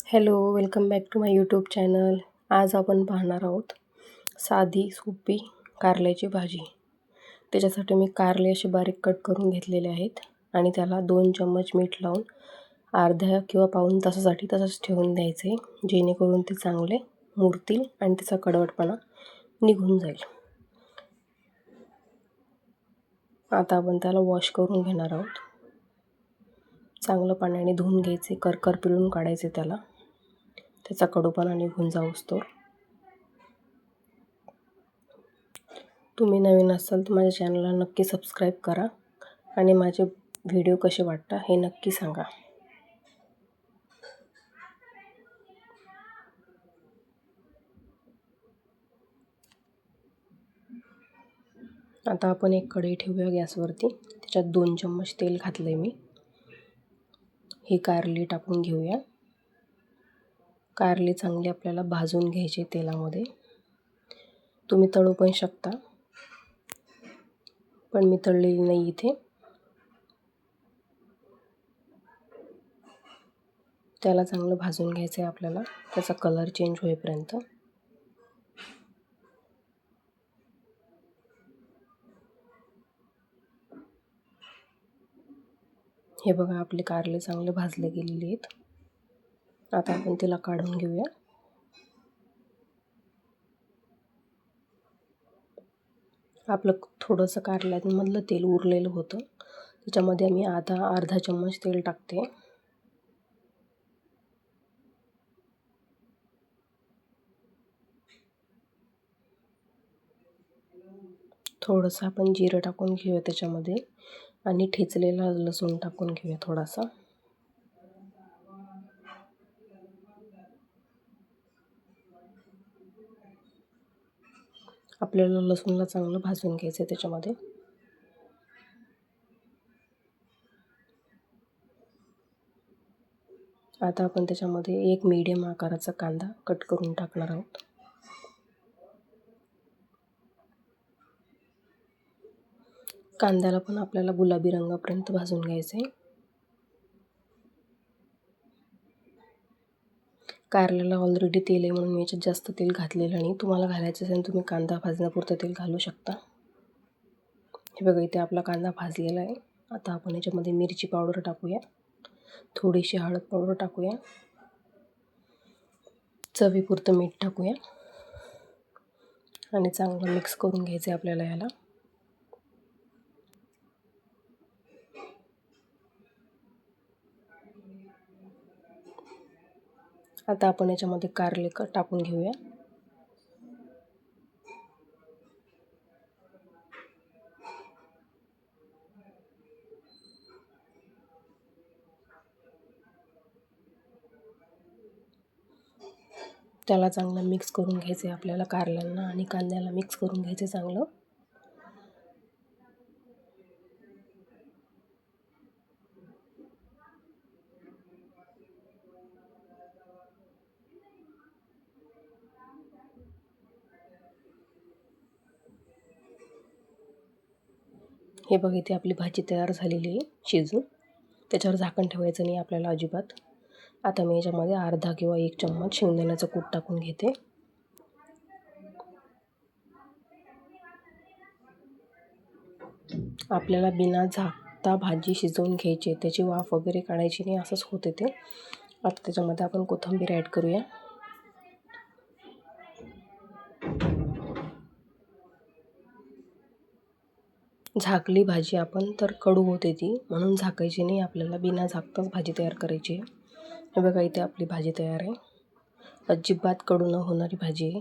Hello, welcome back to my YouTube channel. आज आपण पाहणार आहोत साधी सोपी कारल्याची भाजी. त्याच्यासाठी मी कारले असे बारीक कट करून घेतलेले आहेत आणि त्याला 2 चम्मच मीठ लावून अर्ध्या किंवा पाऊण तासासाठी तसंच ठेवून द्यायचे, जेणेकरून ते चांगले मुरतील आणि त्याचा कडवटपणा निघून जाईल. आता आपण त्याला वॉश करून घेणार आहोत. चांगलं पाण्याने धुवून घ्यायचे, करकर पिळून काढायचे त्याचा कडूपणा निघून जाऊस्तोवर. तुम्ही नवीन असाल तर माझ्या चॅनलला नक्की सबस्क्राईब करा आणि माझे व्हिडिओ कसे वाटतात हे नक्की सांगा. आता आपण एक कढई ठेवूया गॅसवरती. त्याच्यात 2 चम्मच तेल घातले मी. ही कारली टाकून घेऊया. कारली चांगली आपल्याला भाजून घ्यायची तेलामध्ये. तुम्ही तळू पण शकता, पण मी तळलेली नाही इथे. त्याला चांगलं भाजून घ्यायचं आहे आपल्याला, त्याचा कलर चेंज होईपर्यंत. हे बघा, आपले कारले चांगले भाजले गेलेले आहेत. आता आपण तिला काढून घेऊया. आपलं थोडंसं कारल्यांमधलं तेल उरलेलं होतं, त्याच्यामध्ये मी अर्धा चम्मच तेल टाकते. थोडंसं आपण जिरं टाकून घेऊया त्याच्यामध्ये आणि ठेचलेला लसूण टाकून घेऊया थोडासा. आपल्याला लसूणला चांगलं भाजून घ्यायचं आहे त्याच्यामध्ये. आता आपण त्याच्यामध्ये एक मीडियम आकाराचा कांदा कट करून टाकणार आहोत. कांद्याला पण आपल्याला गुलाबी रंगापर्यंत भाजून घ्यायचं आहे. कारल्याला ऑलरेडी तेल आहे म्हणून मी याच्यात जास्त तेल घातलेलं नाही. तुम्हाला घालायचं असेल तुम्ही कांदा भाजण्यापुरतं तेल घालू शकता. हे बघा, इथे आपला कांदा भाजलेला आहे. आता आपण याच्यामध्ये मिरची पावडर टाकूया, थोडीशी हळद पावडर टाकूया, चवीपुरतं मीठ टाकूया आणि चांगलं मिक्स करून घ्यायचं आहे आपल्याला याला. आता आपण याच्यामध्ये कारले टाकून घेऊया. त्याला चांगलं मिक्स करून घ्यायचं आहे आपल्याला. कारल्यांना आणि कांद्याला मिक्स करून घ्यायचं चांगलं. हे बघा, इथे आपली भाजी तयार झालेली आहे शिजून. त्याच्यावर झाकण ठेवायचं नाही आपल्याला अजिबात. आता मी याच्यामध्ये अर्धा किंवा 1 चम्मच शेंगदाण्याचं कूट टाकून घेते. आपल्याला बिना झाकता भाजी शिजवून घ्यायची, त्याची वाफ वगैरे काढायची नाही, असंच होते ते. आता त्याच्यामध्ये आपण कोथिंबीर ॲड करूया. झाकली भाजी आपण तर कडू होते ती, म्हणून झाकायची नाही आपल्याला, बिना झाकताच भाजी तयार करायची आहे. हे बघा, इथे आपली भाजी तयार आहे. अजिबात कडू न होणारी भाजी आहे.